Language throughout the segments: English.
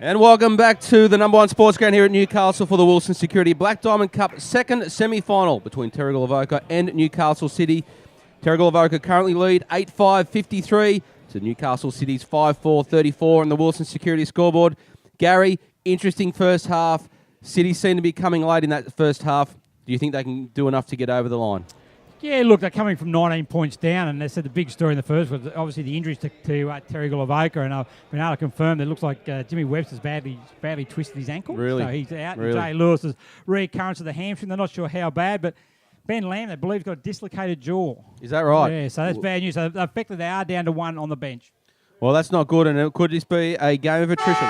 And welcome back to the number one sports ground here at Newcastle for the Wilson Security Black Diamond Cup second semi-final between Terrigal Avoca and Newcastle City. Terrigal Avoca currently lead 8-5-53 to Newcastle City's 5-4-34 on the Wilson Security scoreboard. Gary, interesting first half. City seem to be coming late in that first half. Do you think they can do enough to get over the line? Yeah, look, they're coming from 19 points down, and they said the big story in the first was obviously the injuries to Terrigal Avoca, and I've been able to confirm that it looks like Jimmy Webster's badly twisted his ankle. Really? So he's out. Really? And Jay Lewis has recurrence of the hamstring. They're not sure how bad, but Ben Lamb, they believe, has got a dislocated jaw. Is that right? Yeah, so that's bad news. So effectively, they are down to one on the bench. Well, that's not good, and it could just be a game of attrition.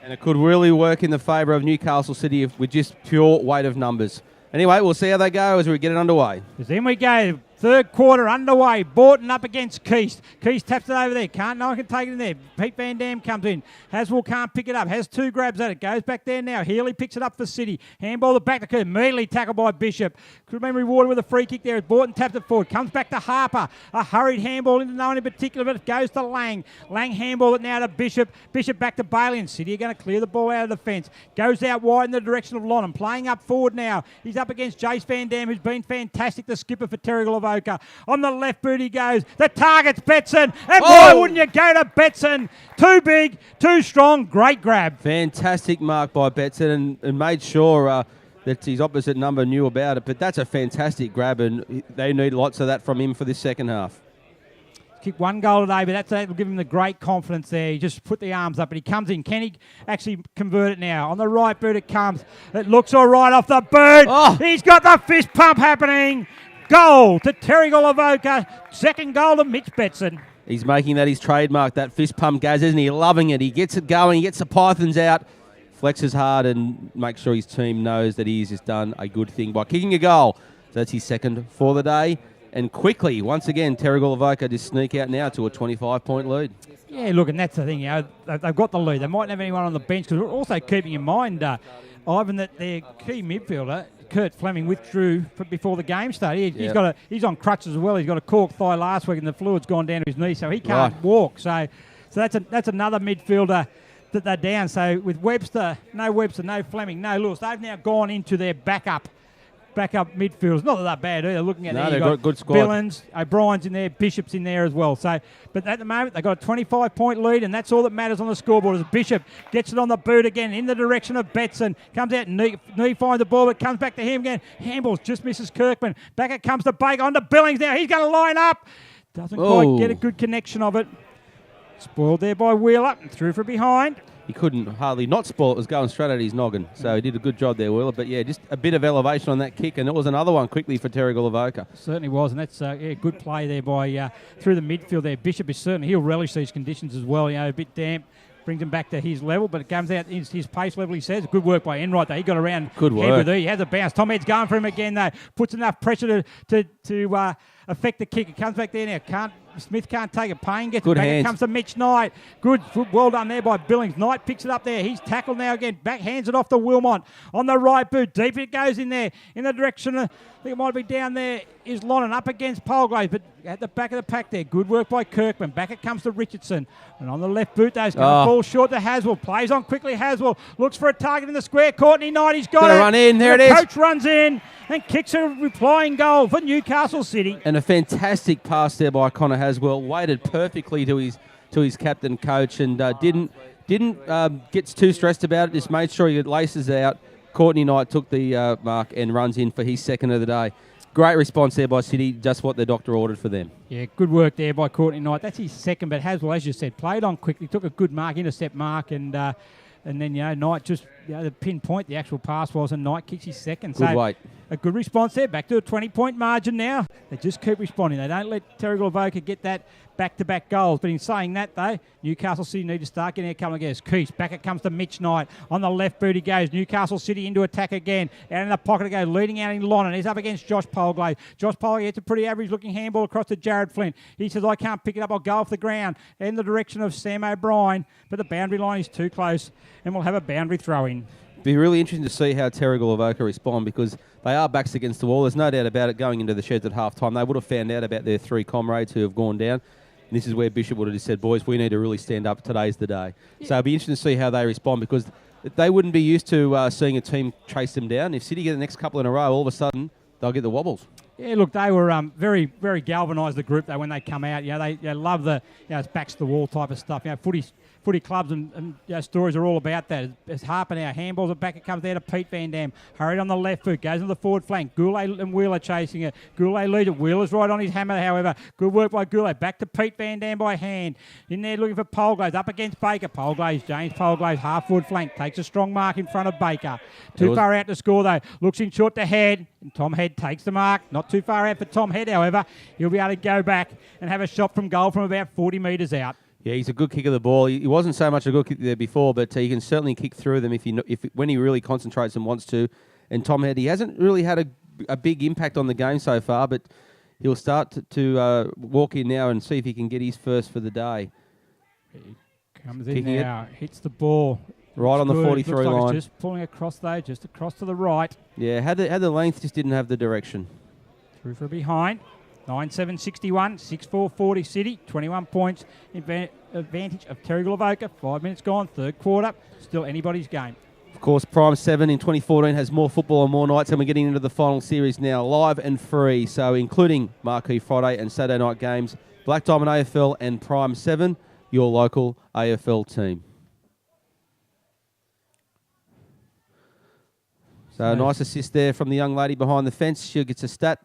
And it could really work in the favour of Newcastle City with just pure weight of numbers. Anyway, we'll see how they go as we get it underway. Then we go. Third quarter underway. Borton up against Keast. Keast taps it over there. No one can take it in there. Pete Van Dam comes in. Haswell can't pick it up. Has two grabs at it. Goes back there now. Healy picks it up for City. Handball the back to Kerr. Immediately tackled by Bishop. Could have been rewarded with a free kick there as Borton taps it forward. Comes back to Harper. A hurried handball into no one in particular, but it goes to Lang. Lang handball it now to Bishop. Bishop back to Bailey, and City are going to clear the ball out of the fence. Goes out wide in the direction of Lonham. Playing up forward now. He's up against Jace Van Dam, who's been fantastic, the skipper for Terrigal Avoca. On the left boot he goes. The target's Betson. And why wouldn't you go to Betson? Too big, too strong. Great grab. Fantastic mark by Betson and made sure that his opposite number knew about it. But that's a fantastic grab, and they need lots of that from him for this second half. Kicked one goal today, but that'll give him the great confidence there. He just put the arms up, but he comes in. Can he actually convert it now? On the right boot it comes. It looks all right off the boot. Oh. He's got the fist pump happening. Goal to Terrigal Avoca. Second goal to Mitch Betson. He's making that his trademark, that fist pump, Gaz, isn't he? Loving it. He gets it going. He gets the pythons out, flexes hard, and makes sure his team knows that he's just done a good thing by kicking a goal. So that's his second for the day. And quickly, once again, Terrigal Avoca just sneak out now to a 25-point lead. Yeah, look, and that's the thing. They've got the lead. They mightn't have anyone on the bench, because we're also keeping in mind, Ivan, that their key midfielder, Kurt Fleming, withdrew before the game started. He's on crutches as well. He's got a cork thigh last week, and the fluid's gone down to his knee, so he can't walk. So that's another midfielder that they're down. So with Webster, no Fleming, no Lewis, they've now gone into their backup midfielders. Not that they're bad either. Looking at they've got a good squad. Billings, O'Brien's in there, Bishop's in there as well. So, but at the moment they've got a 25-point lead, and that's all that matters on the scoreboard. As Bishop gets it on the boot again in the direction of Betson, comes out, knee finds the ball, but comes back to him again. Handballs just misses Kirkman. Back it comes to Baker on to Billings now. He's going to line up. Doesn't quite get a good connection of it. Spoiled there by Wheeler and through from behind. He couldn't hardly not spoil it. It was going straight at his noggin. So he did a good job there, Wheeler. But, yeah, just a bit of elevation on that kick. And it was another one quickly for Terrigal Avoca. Certainly was. And that's good play there by through the midfield there. Bishop is certainly, he'll relish these conditions as well. A bit damp. Brings him back to his level, but it comes out his pace level, he says. Good work by Enright, though. He got around. Good work. He has a bounce. Tom Head's going for him again, though. Puts enough pressure to affect the kick. It comes back there now. Smith can't take it. Payne gets good it back. Hands. It comes to Mitch Knight. Good. Well done there by Billings. Knight picks it up there. He's tackled now again. Back hands it off to Wilmot. On the right boot. Deep it goes in there. In the direction of, I think it might be down there, is Lonnan up against Polgrave, but at the back of the pack there. Good work by Kirkman. Back it comes to Richardson. And on the left boot, though, it's going to fall short to Haswell. Plays on quickly. Haswell looks for a target in the square. Courtney Knight, he's got it. Run in. There it is. The coach runs in and kicks a replying goal for Newcastle City. And a fantastic pass there by Connor Haswell. Waited perfectly to his captain coach, and didn't get too stressed about it. Just made sure he laces out. Courtney Knight took the mark and runs in for his second of the day. Great response there by City, just what the doctor ordered for them. Yeah, good work there by Courtney Knight. That's his second, but Haswell, as you said, played on quickly, took a good mark, intercept mark, and then Knight just the pinpoint the actual pass was, and Knight kicks his second. Good weight. A good response there, back to a 20-point margin now. They just keep responding. They don't let Terrigal Avoca get that back-to-back goals. But in saying that, though, Newcastle City need to start getting a couple of guys. Keith, back it comes to Mitch Knight. On the left boot he goes. Newcastle City into attack again. Out in the pocket it goes, leading out in Lonnan. He's up against Josh Polglade. Josh Polglade gets a pretty average-looking handball across to Jared Flint. He says, I can't pick it up. I'll go off the ground in the direction of Sam O'Brien. But the boundary line is too close, and we'll have a boundary throw-in. Be really interesting to see how Terrigal Avoca respond, because they are backs against the wall. There's no doubt about it. Going into the sheds at half-time, they would have found out about their three comrades who have gone down. And this is where Bishop would have just said, boys, we need to really stand up. Today's the day. Yeah. So it'll be interesting to see how they respond, because they wouldn't be used to seeing a team chase them down. If City get the next couple in a row, all of a sudden they'll get the wobbles. Yeah, look, they were very, very galvanised, the group, though, when they come out. They love the it's backs to the wall type of stuff. Footy clubs and stories are all about that. As Harper now, handballs are back, it comes there to Pete Van Dam. Hurried on the left foot, goes on the forward flank. Goulet and Wheeler chasing it. Goulet leads it. Wheeler's right on his hammer, however. Good work by Goulet. Back to Pete Van Dam by hand. In there looking for Polglaze, up against Baker. James Polglaze, half forward flank. Takes a strong mark in front of Baker. Too far out to score, though. Looks in short to Head. And Tom Head takes the mark. Not too far out for Tom Head, however. He'll be able to go back and have a shot from goal from about 40 metres out. Yeah, he's a good kick of the ball. He wasn't so much a good kick there before, but he can certainly kick through them when he really concentrates and wants to. And Tom Head, he hasn't really had a big impact on the game so far, but he'll start to walk in now and see if he can get his first for the day. He comes in now, hits the ball. Right on the 43 line. Just pulling across though, just across to the right. Yeah, had the length, just didn't have the direction. Through for behind. 9-7-61, 6-4-40 City, 21 points. Advantage of Terrigal Avoca. 5 minutes gone, third quarter. Still anybody's game. Of course, Prime 7 in 2014 has more football on more nights, and we're getting into the final series now, live and free. So including Marquee Friday and Saturday night games, Black Diamond AFL and Prime 7, your local AFL team. So a nice assist there from the young lady behind the fence. She gets a stat.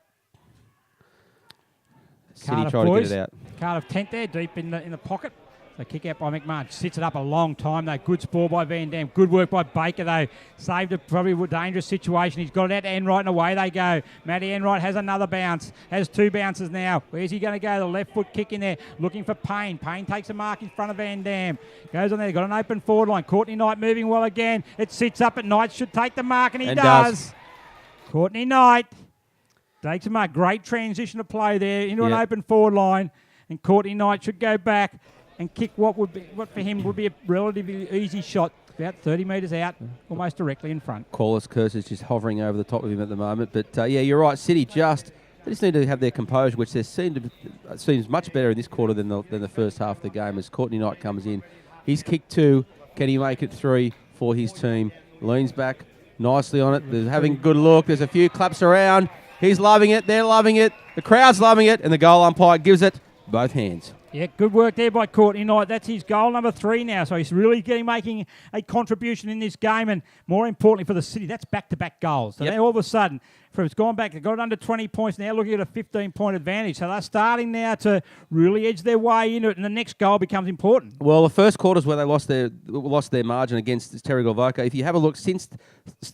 City try to get it out. Cardiff tent there, deep in the pocket. So kick out by McMahon. Sits it up a long time, though. Good spoil by Van Dam. Good work by Baker, though. Saved it, probably a dangerous situation. He's got it out to Enright, and away they go. Matty Enright has another bounce. Has two bounces now. Where's he going to go? The left foot kick in there. Looking for Payne. Payne takes a mark in front of Van Dam. Goes on there. Got an open forward line. Courtney Knight moving well again. It sits up at Knight. Should take the mark, and he does. Courtney Knight takes a mark. Great transition of play there into an open forward line. And Courtney Knight should go back and kick what for him would be a relatively easy shot, about 30 metres out, almost directly in front. Corliss Curse is just hovering over the top of him at the moment. But, yeah, you're right. City they just need to have their composure, which seems much better in this quarter than the first half of the game as Courtney Knight comes in. He's kicked 2. Can he make it 3 for his team? Leans back nicely on it. They're having a good look. There's a few claps around. He's loving it. They're loving it. The crowd's loving it. And the goal umpire gives it both hands. Yeah, good work there by Courtney Knight. That's his goal number 3 now. So he's really making a contribution in this game. And more importantly for the City, that's back-to-back goals. So then all of a sudden, it's gone back, they've got it under 20 points, now looking at a 15-point advantage. So they're starting now to really edge their way into it, and the next goal becomes important. Well, the first quarter's where they lost their margin against Terrigal Avoca. If you have a look, since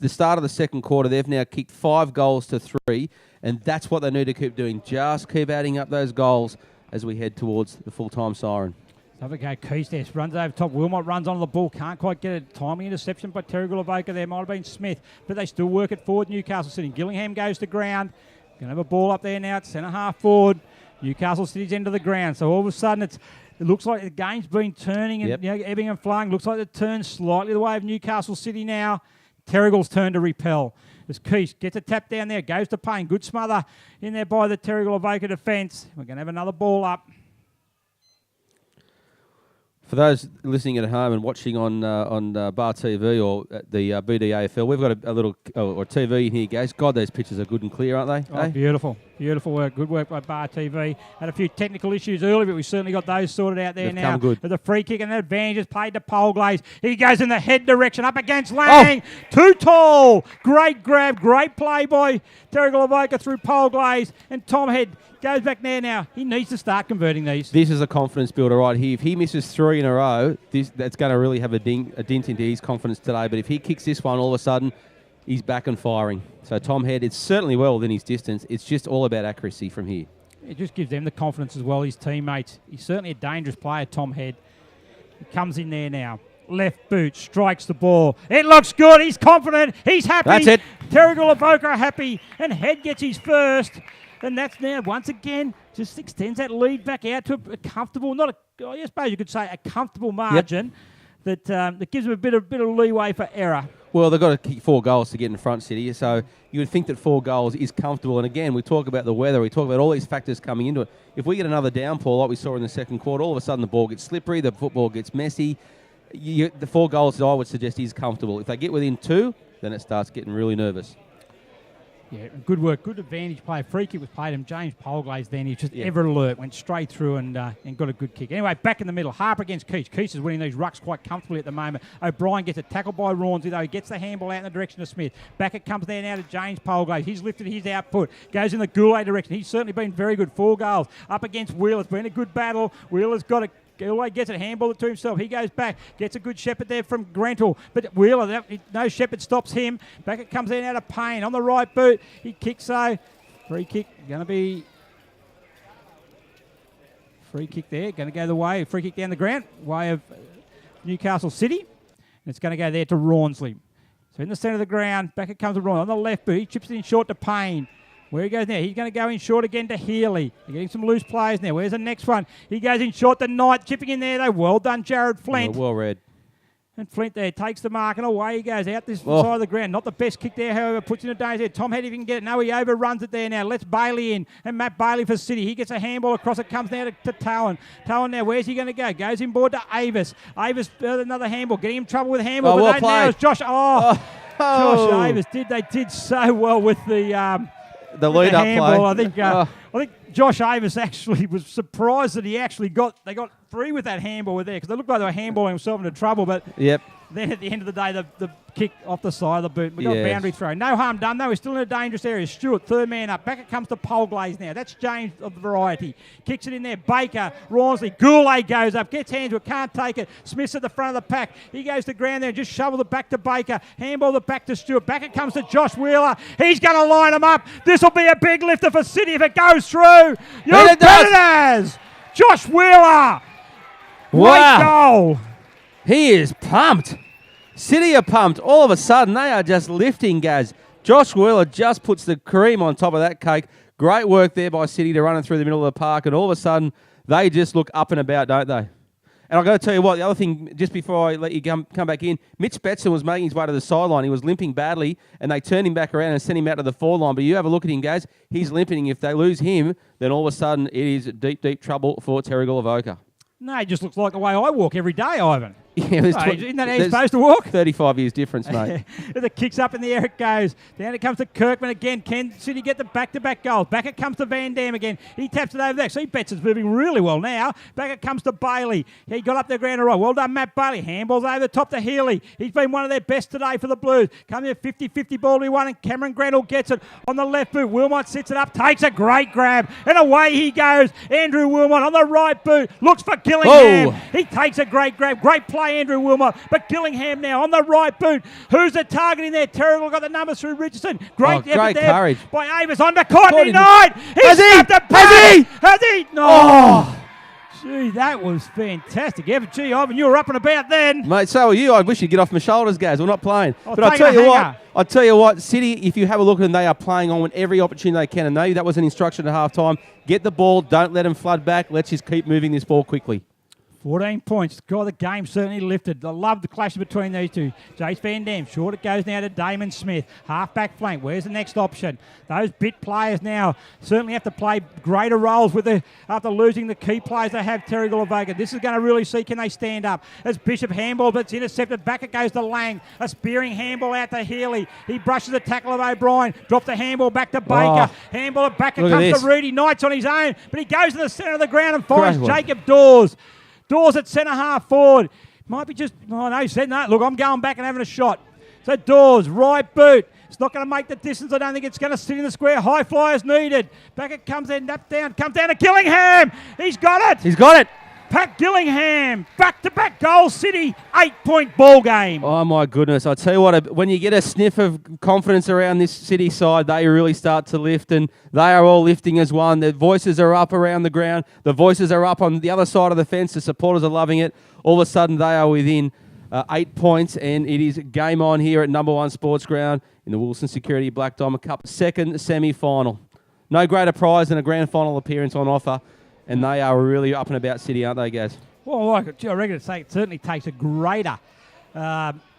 the start of the second quarter, they've now kicked 5 goals to 3, and that's what they need to keep doing. Just keep adding up those goals as we head towards the full-time siren. Have a go. Keys runs over top. Wilmot runs onto the ball. Can't quite get it. Timely interception by Terrigal Avoca. There might have been Smith, but they still work it forward. Newcastle City. Gillingham goes to ground. Going to have a ball up there now. It's centre half forward. Newcastle City's into the ground. So all of a sudden it looks like the game's been turning and ebbing and flowing. Looks like it turns slightly the way of Newcastle City now. Terrigal's turn to repel. As Keys gets a tap down there, goes to Payne. Good smother in there by the Terrigal Avoca defence. We're going to have another ball up. For those listening at home and watching on Bar TV or the BDAFL, we've got a little or TV in here, guys. God, those pictures are good and clear, aren't they? Oh, beautiful. Beautiful work. Good work by Bar TV. Had a few technical issues earlier, but we've certainly got those sorted out there now. Good. With a free kick and the advantage is played to Polglaze. He goes in the head direction, up against Lang. Oh. Too tall. Great grab. Great play by Terrigal Avoca through Polglaze. And Tom Head goes back there now. He needs to start converting these. This is a confidence builder right here. If he misses 3 in a row, that's going to really have a dent into his confidence today. But if he kicks this one, all of a sudden, he's back and firing. So Tom Head, it's certainly well within his distance. It's just all about accuracy from here. It just gives them the confidence as well, his teammates. He's certainly a dangerous player, Tom Head. He comes in there now. Left boot, strikes the ball. It looks good. He's confident. He's happy. That's it. Terrigal Avoca are happy. And Head gets his first. And that's now, once again, just extends that lead back out to a comfortable, I suppose you could say a comfortable margin that gives them a bit of leeway for error. Well, they've got to kick 4 goals to get in front, City. So you would think that 4 goals is comfortable. And again, we talk about the weather. We talk about all these factors coming into it. If we get another downpour like we saw in the second quarter, all of a sudden the ball gets slippery, the football gets messy. The 4 goals, I would suggest, is comfortable. If they get within 2, then it starts getting really nervous. Yeah, good work. Good advantage play. Free kick was played him. James Polglaze then. He was just ever alert. Went straight through and got a good kick. Anyway, back in the middle. Harper against Keith. Keith is winning these rucks quite comfortably at the moment. O'Brien gets a tackle by Rawnsley, though. He gets the handball out in the direction of Smith. Back it comes there now to James Polglaze. He's lifted his output. Goes in the Goulet direction. He's certainly been very good. 4 goals. Up against Wheeler. It's been a good battle. Wheeler's got a Goulet gets it, handball it to himself. He goes back, gets a good shepherd there from Grentel. But Wheeler, no shepherd stops him. Back it comes in out of Payne on the right boot. He kicks so. Free kick, going to be... Free kick there, going to go the way. Free kick down the ground, way of Newcastle City. And it's going to go there to Rawnsley. So in the centre of the ground, back it comes to Rawnsley. On the left boot, he chips it in short to Payne. Where he goes now, he's going to go in short again to Healy. They're getting some loose players now. Where's the next one? He goes in short to Knight, chipping in there though. Well done, Jared Flint. Well read. And Flint there takes the mark and away he goes out this side of the ground. Not the best kick there, however, puts in a danger. Tom Head if he can get it. No, he overruns it there now. Lets Bailey in. And Matt Bailey for City. He gets a handball across. It comes now to Talon. Talon now, where's he going to go? Goes in board to Avis. Avis, another handball. Getting him trouble with handball. Oh, but well no, played. now it's Josh. Josh Avis. They did so well with the lead-up play. I think Josh Avis actually was surprised that they got free with that handball with there because they looked like they were handballing themselves into trouble. But then at the end of the day, the kick off the side of the boot. We got a boundary throw. No harm done though. We're still in a dangerous area. Stewart, third man up. Back it comes to Polglaze now. That's James of the variety. Kicks it in there. Baker, Rawnsley, Goulet goes up. Gets hands to it. Can't take it. Smith's at the front of the pack. He goes to ground there and just shovel it back to Baker. Handball it back to Stewart. Back it comes to Josh Wheeler. He's going to line him up. This will be a big lifter for City if it goes through. You bet it has. Josh Wheeler. Great goal. He is pumped. City are pumped. All of a sudden, they are just lifting, Gaz. Josh Wheeler just puts the cream on top of that cake. Great work there by City to run it through the middle of the park, and all of a sudden, they just look up and about, don't they? And I've got to tell you what, the other thing, just before I let you come back in, Mitch Betson was making his way to the sideline. He was limping badly, and they turned him back around and sent him out to the forward line. But you have a look at him, guys. He's limping. If they lose him, then all of a sudden, it is deep, deep trouble for Terrigal Avoca. No, he just looks like the way I walk every day, Ivan. Yeah, isn't that how you're supposed to walk? 35 years difference, mate. The kick's up in the air, it goes. Down it comes to Kirkman again. Can City get the back-to-back goals? Back it comes to Van Dam again. He taps it over there. See, Betson's moving really well now. Back it comes to Bailey. He got up the ground all right. Well done, Matt Bailey. Handballs over the top to Healy. He's been one of their best today for the Blues. Comes in 50-50 ball to one, and Cameron Grenell gets it on the left boot. Wilmot sits it up, takes a great grab, and away he goes. Andrew Wilmot on the right boot. Looks for Gillingham. He takes a great grab. Great play, Andrew Wilmot. But Gillingham now on the right boot. Who's the target in there? Terrigal got the numbers through Richardson. Great effort there courage by Avis on to Courtney Knight. Has he? No. Oh. Gee, that was fantastic. Gee, Ivan, you were up and about then. Mate, so are you. I wish you'd get off my shoulders, Gaz. We're not playing. But I'll tell you what, City, if you have a look at them, they are playing on every opportunity they can. And maybe that was an instruction at half-time. Get the ball. Don't let them flood back. Let's just keep moving this ball quickly. 14 points. God, the game certainly lifted. I love the clash between these two. Jace Van Dam. Short it goes now to Damon Smith. Half-back flank. Where's the next option? Those bit players now certainly have to play greater roles after losing the key players they have, Terrigal Avoca. This is going to really see can they stand up. As Bishop handball, but it's intercepted. Back it goes to Lang. A spearing handball out to Healy. He brushes the tackle of O'Brien. Drop the handball back to Baker. Handball it back. It comes to Rudy. Knight's on his own, but he goes to the centre of the ground and finds Jacob Dawes. Dawes at centre half forward. Might be just, he said no. Look, I'm going back and having a shot. So Dawes, right boot. It's not going to make the distance. I don't think it's going to sit in the square. High flyers needed. Back it comes in, nap down. Comes down to Gillingham. He's got it. Pat Gillingham, back-to-back goal, City, 8-point ball game. Oh, my goodness. I tell you what, when you get a sniff of confidence around this City side, they really start to lift, and they are all lifting as one. Their voices are up around the ground. The voices are up on the other side of the fence. The supporters are loving it. All of a sudden, they are within 8 points, and it is game on here at Number One Sports Ground in the Wilson Security Black Diamond Cup second semi-final. No greater prize than a grand final appearance on offer. And they are really up and about City, aren't they, Gaz? Well, I reckon it certainly takes a greater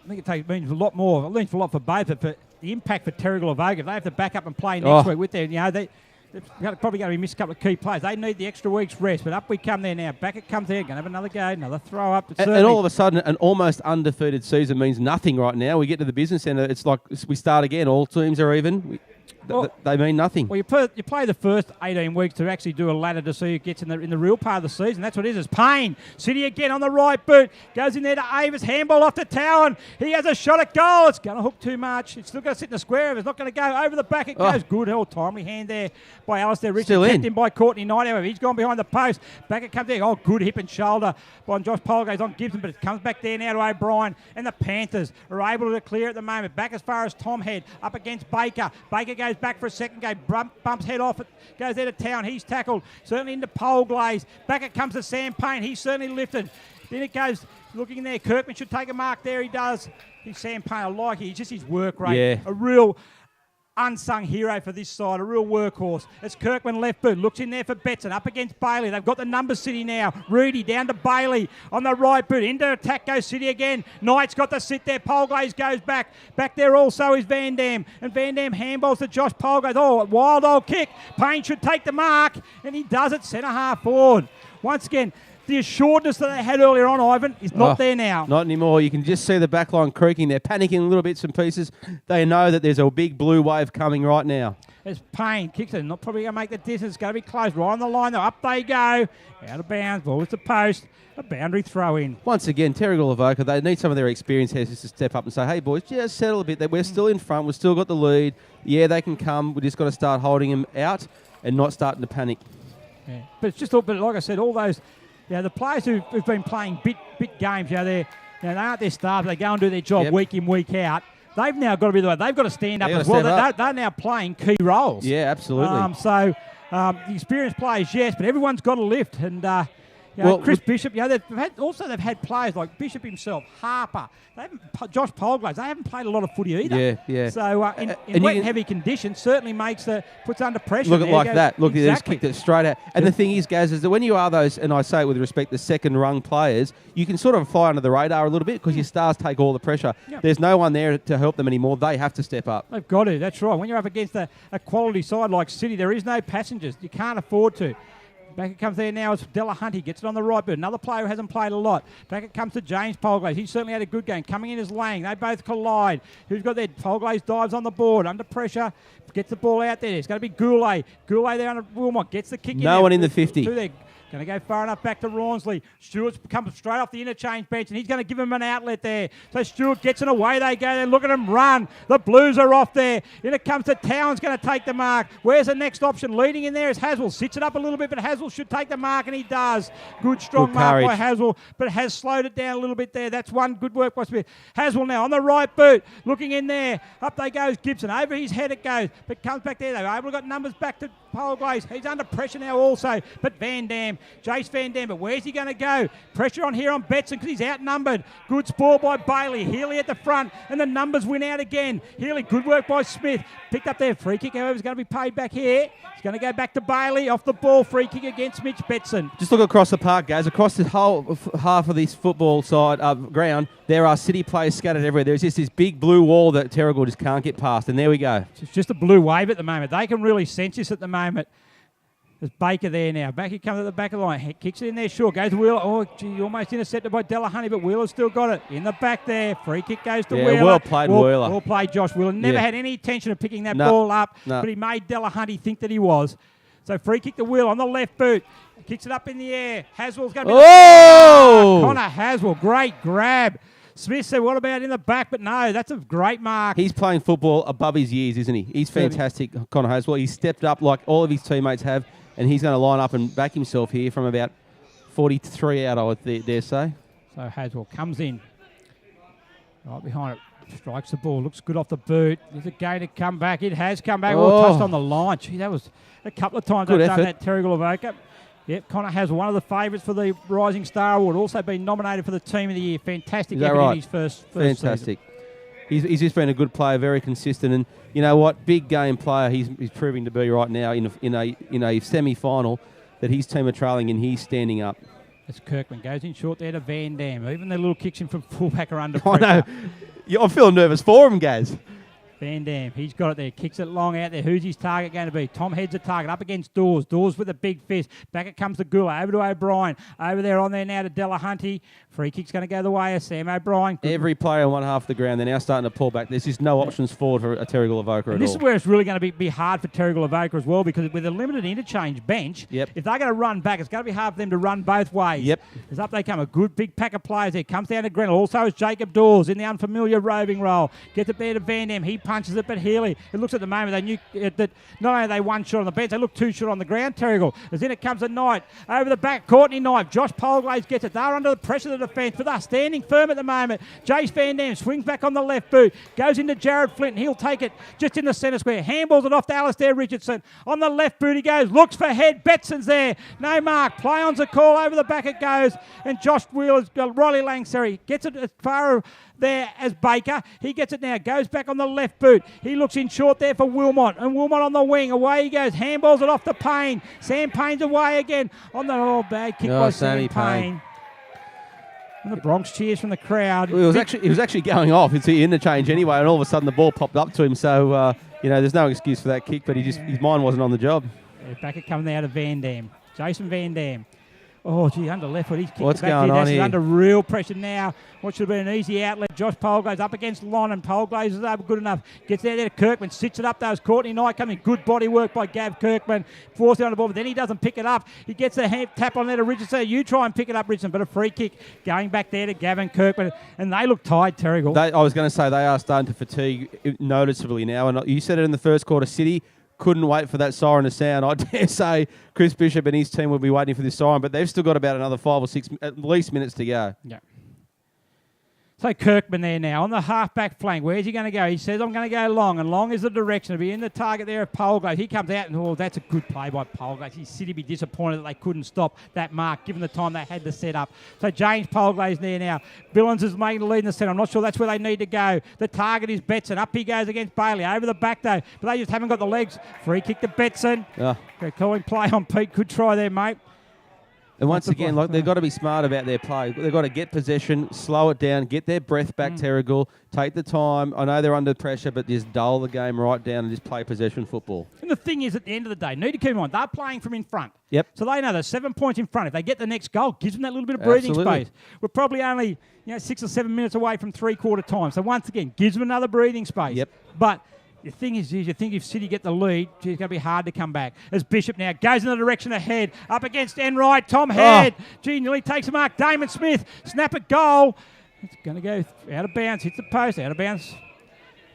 think means a lot more. It means a lot for both, but for the impact for Terrigal Avoca, if they have to back up and play next week with them, they're probably going to miss a couple of key players. They need the extra week's rest, but up we come there now. Back it comes there, going to have another go, another throw up. And all of a sudden, an almost undefeated season means nothing right now. We get to the business centre, it's like we start again. All teams are even. They mean nothing. Well, you play the first 18 weeks to actually do a ladder to see who gets in the real part of the season. That's what it is. It's Payne. City again on the right boot. Goes in there to Avis. Handball off to Towan. He has a shot at goal. It's going to hook too much. It's still going to sit in the square. It's not going to go over the back. It goes. Good. Timely hand there by Alistair Richards. Still in. In by Courtney Knight. However, he's gone behind the post. Back it comes there. Good hip and shoulder by Josh Polgo's on Gibson, but it comes back there now to O'Brien. And the Panthers are able to clear at the moment. Back as far as Tom Head. Up against Baker. Baker goes back for a second game. Bumps head off. It goes there to Town. He's tackled. Certainly into Polglaze. Back it comes to Sam Payne. He's certainly lifted. Then it goes looking there. Kirkman should take a mark there. He does. Sam Payne, I like it. He's just his work rate. Yeah. A real unsung hero for this side, a real workhorse. It's Kirkman left boot, looks in there for Betson, up against Bailey. They've got the numbers City now. Rudy down to Bailey on the right boot. Into attack goes City again. Knight's got to sit there. Polglaze goes back. Back there also is Van Dam. And Van Dam handballs to Josh Polglaze. Wild old kick. Payne should take the mark. And he does it centre half forward. Once again, the assuredness that they had earlier on, Ivan, is not there now. Not anymore. You can just see the back line creaking. They're panicking little bits and pieces. They know that there's a big blue wave coming right now. As Payne kicks it, not probably going to make the distance. It's going to be close. Right on the line, though. Up they go. Out of bounds. Ball to the post. A boundary throw in. Once again, Terrigal Avoca, they need some of their experienced heads just to step up and say, hey, boys, just settle a bit. We're still in front. We've still got the lead. Yeah, they can come. We've just got to start holding them out and not starting to panic. Yeah. But it's just, but like I said, all those... the players who've been playing bit games, they aren't their stars. They go and do their job week in, week out. They've now got to be the way. They've got to stand up as well. They're now playing key roles. Yeah, absolutely. The experienced players, yes, but everyone's got to lift. And Chris Bishop, they've had players like Bishop himself, Harper, Josh Polglaze. They haven't played a lot of footy either. Yeah. So in wet and heavy conditions, certainly puts under pressure. Look at like that. Look, they just kicked it straight out. And the thing is, Gaz, is that when you are those, and I say it with respect, the second-rung players, you can sort of fly under the radar a little bit because your stars take all the pressure. Yep. There's no one there to help them anymore. They have to step up. They've got to. That's right. When you're up against a quality side like City, there is no passengers. You can't afford to. Back it comes there now. It's Delahunty. Gets it on the right boot. Another player who hasn't played a lot. Back it comes to James Polglaze. He certainly had a good game. Coming in is Lang. They both collide. Who's got there? Polglaze dives on the board. Under pressure. Gets the ball out there. It's going to be Goulet. Goulet there under Wilmot. Gets the kick in. No one in the 50. Going to go far enough back to Rawnsley. Stewart's come straight off the interchange bench, and he's going to give him an outlet there. So Stewart gets it away. They go there. Look at him run. The Blues are off there. In it comes to Town's going to take the mark. Where's the next option? Leading in there is Haswell. Sits it up a little bit, but Haswell should take the mark, and he does. Good, strong mark by Haswell, but has slowed it down a little bit there. That's one good work by Smith. Haswell now on the right boot. Looking in there. Up they goes Gibson. Over his head it goes, but comes back there. They're able to got numbers back to Polglaze. He's under pressure now also, but Van Dam. Jace Van Dam, but where's he going to go? Pressure on here on Betson because he's outnumbered. Good spoil by Bailey. Healy at the front, and the numbers win out again. Healy, good work by Smith. Picked up their free kick, however, is going to be paid back here. It's going to go back to Bailey. Off the ball, free kick against Mitch Betson. Just look across the park, guys. Across the whole half of this football side ground, there are City players scattered everywhere. There's just this big blue wall that Terrigal just can't get past, and there we go. It's just a blue wave at the moment. They can really sense this at the moment. There's Baker there now. Back he comes at the back of the line. Kicks it in there, sure. Goes to Wheeler. Oh, gee, almost intercepted by Delahunty, but Wheeler's still got it. In the back there. Free kick goes to Wheeler. Well played, Wheeler. Well played, Josh Wheeler. Never had any intention of picking that ball up, but he made Delahunty think that he was. So free kick to Wheeler on the left boot. Kicks it up in the air. Haswell's going to be... Connor Haswell. Great grab. Smith said, what about in the back? But no, that's a great mark. He's playing football above his years, isn't he? He's fantastic, Connor Haswell. He's stepped up like all of his teammates have, and he's going to line up and back himself here from about 43 out, I would dare say. So Haswell comes in. Right behind it. Strikes the ball. Looks good off the boot. Is it going to come back? It has come back. Well touched on the line. Gee, that was a couple of times they've done that, Terrigal Avoca. Yep, Connor has one of the favourites for the Rising Star Award. Also been nominated for the Team of the Year. Fantastic effort in his first Fantastic. Season. He's just been a good player, very consistent, and you know what? Big game player. He's proving to be right now in a semi-final that his team are trailing and he's standing up. As Kirkman goes in short there to Van Dam. Even the little kicks in from fullback are under pressure. I know. Yeah, I'm feeling nervous for him, Gaz. Van Dam, he's got it there, kicks it long out there. Who's his target going to be? Tom Head's the target, up against Dawes. Dawes with a big fist. Back it comes to Gula, over to O'Brien. Over there on there now to Delahunty. Free kick's going to go the way of Sam O'Brien. Every player on one half of the ground, they're now starting to pull back. There's just no options forward for a Terrigal Avoca at all. This is where it's really going to be hard for Terrigal Avoca as well, because with a limited interchange bench, if they're going to run back, it's going to be hard for them to run both ways. Yep. As up they come, a good big pack of players there. Comes down to Greenhill. Also is Jacob Dawes in the unfamiliar roving role. Gets it there to Van Dam. He punches it, but Healy. It looks at the moment they knew that not only are they one shot on the bench, they look two shot on the ground, Terrigal. As in it comes a Knight. Over the back, Courtney Knight. Josh Polglaze gets it. They're under the pressure of the defence, but they're standing firm at the moment. Jace Van Dam swings back on the left boot. Goes into Jared Flint, and he'll take it just in the centre square. Handballs it off to Alistair Richardson. On the left boot he goes. Looks for head. Betson's there. No mark. Play on's a call. Over the back it goes. And Josh Wheeler's got Riley Langsbury. Gets it as far there as Baker. He gets it now. Goes back on the left boot. He looks in short there for Wilmot. And Wilmot on the wing. Away he goes. Handballs it off to Payne. Sam Payne's away again. On the bad kick by Sam Payne. And the Bronx cheers from the crowd. Well, he was actually going off. It's in the change anyway, and all of a sudden the ball popped up to him. So, there's no excuse for that kick, but his mind wasn't on the job. Back it coming out of Van Dam. Jason Van Dam. Oh, gee, under left foot. He's kicked What's back going on here? Under real pressure now. What should have been an easy outlet. Josh Polglaze up against Lon, and Polglaze is over good enough. Gets there to Kirkman. Sits it up. That was Courtney Knight coming. Good body work by Gav Kirkman. Forced it on the ball, but then he doesn't pick it up. He gets a hand tap on there to Richardson. You try and pick it up, Richardson, but a free kick going back there to Gavin Kirkman. And they look tired, Terrigal. I was going to say they are starting to fatigue noticeably now. And you said it in the first quarter, City couldn't wait for that siren to sound. I dare say Chris Bishop and his team will be waiting for this siren, but they've still got about another 5 or 6 at least minutes to go. Yeah. So Kirkman there now on the half-back flank. Where's he going to go? He says, I'm going to go long, and long is the direction. To be in the target there of Polglaze. He comes out, and that's a good play by Polglaze. He's City be disappointed that they couldn't stop that mark, given the time they had to set up. So James Polglaze there now. Billings is making the lead in the centre. I'm not sure that's where they need to go. The target is Betson. Up he goes against Bailey. Over the back, though. But they just haven't got the legs. Free kick to Betson. They're calling play on Pete. Good try there, mate. And once again, they've got to be smart about their play. They've got to get possession, slow it down, get their breath back, Terrigal, take the time. I know they're under pressure, but just dull the game right down and just play possession football. And the thing is, at the end of the day, need to keep in mind, they're playing from in front. Yep. So they know they're 7 points in front. If they get the next goal, gives them that little bit of breathing space. We're probably only 6 or 7 minutes away from three-quarter time. So once again, gives them another breathing space. Yep. But the thing is, you think if City get the lead, it's going to be hard to come back. As Bishop now goes in the direction of Head, up against Enright, Tom Head. Gee, nearly takes a mark. Damon Smith, snap it, goal. It's going to go out of bounds, hits the post, out of bounds.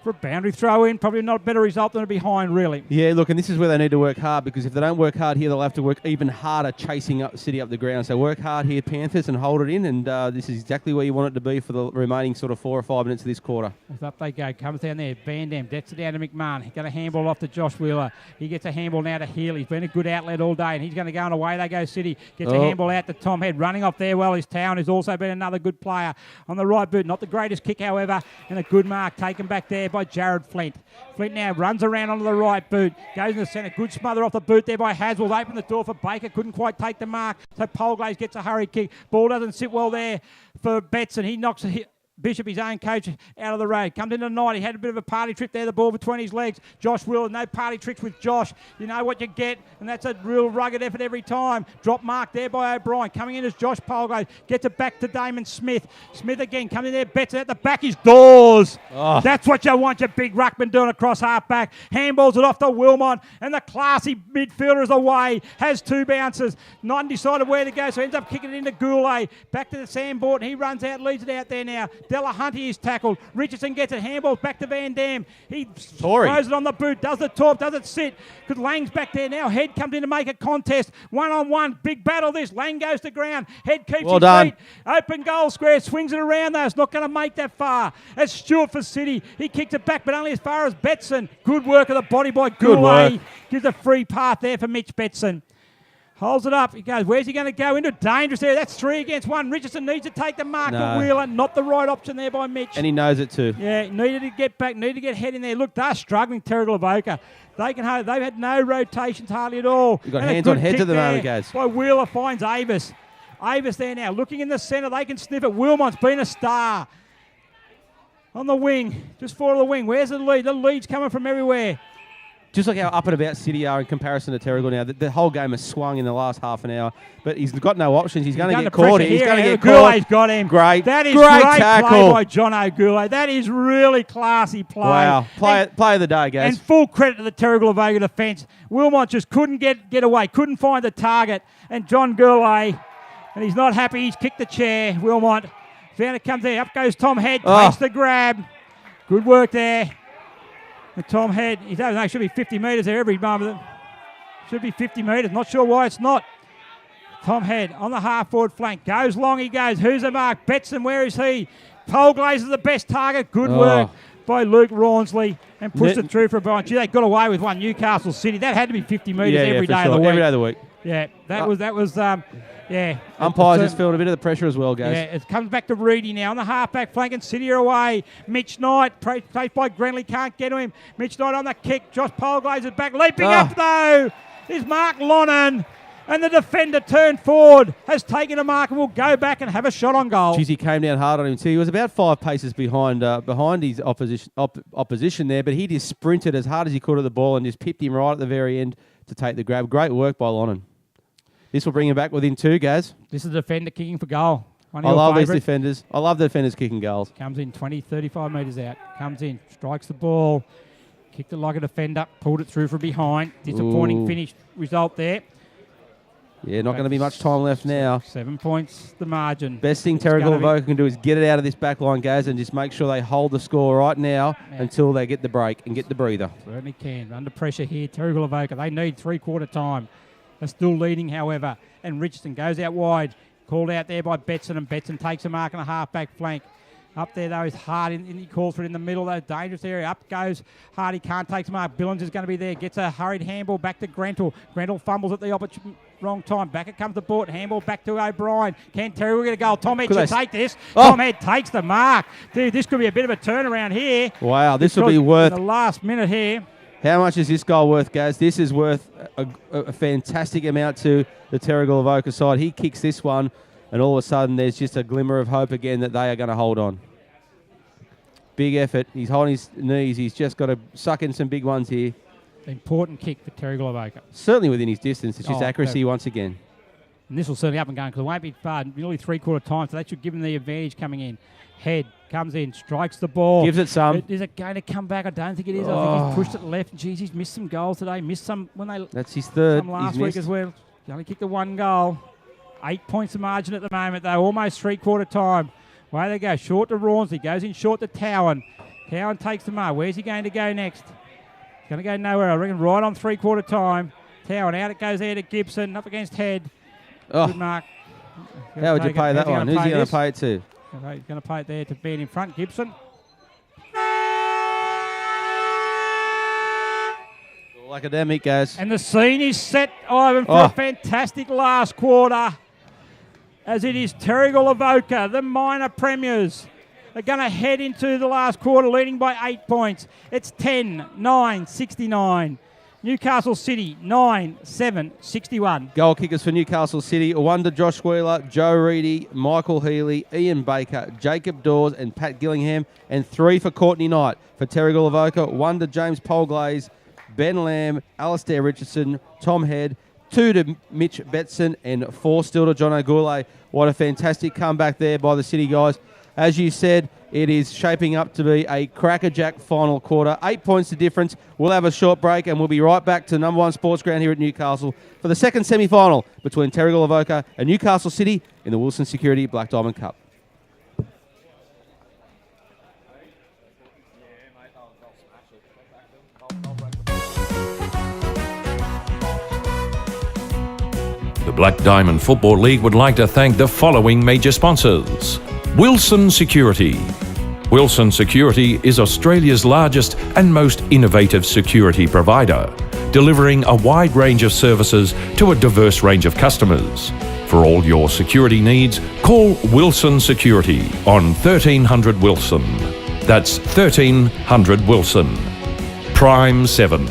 For a boundary throw in, probably not a better result than a behind, really. Yeah, look, and this is where they need to work hard, because if they don't work hard here, they'll have to work even harder chasing up City up the ground. So work hard here, Panthers, and hold it in, and this is exactly where you want it to be for the remaining sort of 4 or 5 minutes of this quarter. As up they go, comes down there, Van Dam, gets it down to McMahon. He's going to handball off to Josh Wheeler. He gets a handball now to Healy. He's been a good outlet all day, and he's going to go on away. They go City. Gets a handball out to Tom Head. Running off there well is Town, who's also been another good player. On the right boot, not the greatest kick, however, and a good mark taken back there by Jared Flint. Flint now runs around onto the right boot, goes in the centre, good smother off the boot there by Haswell. Opened the door for Baker, couldn't quite take the mark, so Polglaze gets a hurry kick. Ball doesn't sit well there for Betson. He knocks Bishop, his own coach, out of the road. Comes into the night. He had a bit of a party trick there, the ball between his legs. Josh Wheeler, no party tricks with Josh. You know what you get, and that's a real rugged effort every time. Drop mark there by O'Brien. Coming in as Josh Polglaze. Gets it back to Damon Smith. Smith again, coming in there, Betson at the back is Dawes. That's what you want, your big ruckman doing across half-back. Handballs it off to Wilmot, and the classy midfielder is away. Has 2 bounces. Not undecided where to go, so ends up kicking it into Goulet. Back to the Sandborn. He runs out, leads it out there now. Delahunty is tackled. Richardson gets it. Handballs back to Van Dam. He throws it on the boot. Does the top. Does it sit? Because Lang's back there now. Head comes in to make a contest. 1-on-1. Big battle this. Lang goes to ground. Head keeps his feet. Open goal square. Swings it around though. It's not going to make that far. It's Stewart for City. He kicks it back, but only as far as Betson. Good work of the body by Goulet. Gives a free path there for Mitch Betson. Holds it up. He goes, where's he going to go? Into dangerous area. That's 3 against 1. Richardson needs to take the mark of Wheeler. Not the right option there by Mitch. And he knows it too. Yeah, needed to get back, needed to get Head in there. Look, they're struggling, Terrigal Avoca. They've had no rotations hardly at all. You've got hands on heads at the moment, guys. By Wheeler finds Avis. Avis there now, looking in the centre. They can sniff it. Wilmot's been a star. On the wing, just forward of the wing. Where's the lead? The lead's coming from everywhere. Just look how up and about City are in comparison to Terrigal now. The whole game has swung in the last half an hour, but he's got no options. He's going to get caught here. He's going to get caught. Goulet's got him. Great. That is great tackle play by John O'Goulet. That is really classy play. Wow. Play of the day, guys. And full credit to the Terrigal Avoca defence. Wilmot just couldn't get away, couldn't find the target. And John Goulet, and he's not happy. He's kicked the chair. Wilmot. Found it comes there. Up goes Tom Head. Takes the grab. Good work there. And Tom Head, he doesn't know, should be 50 metres there every moment. Should be 50 metres. Not sure why it's not. Tom Head on the half-forward flank. Goes long, he goes. Who's the mark? Betson, where is he? Polglaze is the best target. Good work by Luke Rawnsley and pushed it through for a bite. Gee, they got away with one. Newcastle City. That had to be 50 metres every day of the week. Every day of the week. Yeah, that was yeah. Umpires just feeling a bit of the pressure as well, guys. Yeah, it comes back to Reedy now on the half-back flank and City are away. Mitch Knight, placed by Grenley, can't get to him. Mitch Knight on the kick. Josh Polglaze is back. Leaping up, though, is Mark Lonnan. And the defender turned forward, has taken a mark and will go back and have a shot on goal. Jeez, he came down hard on him too. He was about 5 paces behind his opposition there, but he just sprinted as hard as he could at the ball and just pipped him right at the very end to take the grab. Great work by Lonnan. This will bring him back within 2, Gaz. This is the defender kicking for goal. I love these defenders. I love the defenders kicking goals. Comes in 20, 35 metres out. Comes in, strikes the ball. Kicked it like a defender. Pulled it through from behind. Disappointing finish result there. Yeah, not going to be much time left now. 7 points the margin. Best thing Terrigal Avoca can do is get it out of this back line, Gaz, and just make sure they hold the score right now until they get the break and get the breather. Certainly can. Under pressure here, Terrigal Avoca. They need three-quarter time. They're still leading, however. And Richardson goes out wide. Called out there by Betson, and Betson takes a mark on a half-back flank. Up there, though, is Hardy. He calls for it in the middle, though. Dangerous area. Up goes Hardy. Can't take some mark. Billings is going to be there. Gets a hurried handball back to Grentel. Grentel fumbles at the wrong time. Back it comes to Bort. Handball back to O'Brien. Can Terrigal get a goal? Tom Head should take this. Tom Head takes the mark. Dude, this could be a bit of a turnaround here. Wow, this will be worth... the last minute here. How much is this goal worth, guys? This is worth a fantastic amount to the Terrigal Avoca side. He kicks this one, and all of a sudden there's just a glimmer of hope again that they are going to hold on. Big effort. He's holding his knees. He's just got to suck in some big ones here. Important kick for Terrigal Avoca. Certainly within his distance. It's just accuracy once again. And this will certainly up and going because it won't be far, nearly three-quarter time, so that should give him the advantage coming in. Head comes in, strikes the ball. Gives it some. Is it going to come back? I don't think it is. I think he's pushed it left. Jeez, he's missed some goals today. Missed some when they... That's his third. Some last week as well. He only kicked the 1 goal. 8 points of margin at the moment, though. Almost three-quarter time. Away they go. Short to Rawnsley. Goes in short to Towan. Towan takes the mark. Where's he going to go next? He's going to go nowhere. I reckon right on three-quarter time. Towan out it goes there to Gibson. Up against Head. Good mark. How would you pay that one? Who's he going to pay it to? He's going to pay it there to Ben in front. Gibson. All academic, guys. And the scene is set, Ivan, for a fantastic last quarter. As it is Terrigal Avoca, the minor premiers, are going to head into the last quarter leading by 8 points. It's 10-9, 69. Newcastle City, 9-7, 61. Goal kickers for Newcastle City, Wonder Josh Wheeler, Joe Reedy, Michael Healy, Ian Baker, Jacob Dawes and Pat Gillingham, and 3 for Courtney Knight. For Terrigal Avoca, 1 to James Polglaze, Ben Lamb, Alistair Richardson, Tom Head, 2 to Mitch Betson, and 4 still to John O'Goulet. What a fantastic comeback there by the City guys. As you said, it is shaping up to be a crackerjack final quarter. 8 points the difference. We'll have a short break and we'll be right back to the number 1 sports ground here at Newcastle for the second semi-final between Terrigal Avoca and Newcastle City in the Wilson Security Black Diamond Cup. The Black Diamond Football League would like to thank the following major sponsors. Wilson Security. Wilson Security is Australia's largest and most innovative security provider, delivering a wide range of services to a diverse range of customers. For all your security needs, call Wilson Security on 1300 Wilson. That's 1300 Wilson. Prime 7.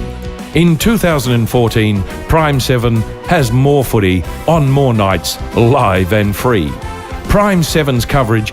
In 2014, Prime 7 has more footy on more nights, live and free. Prime 7's coverage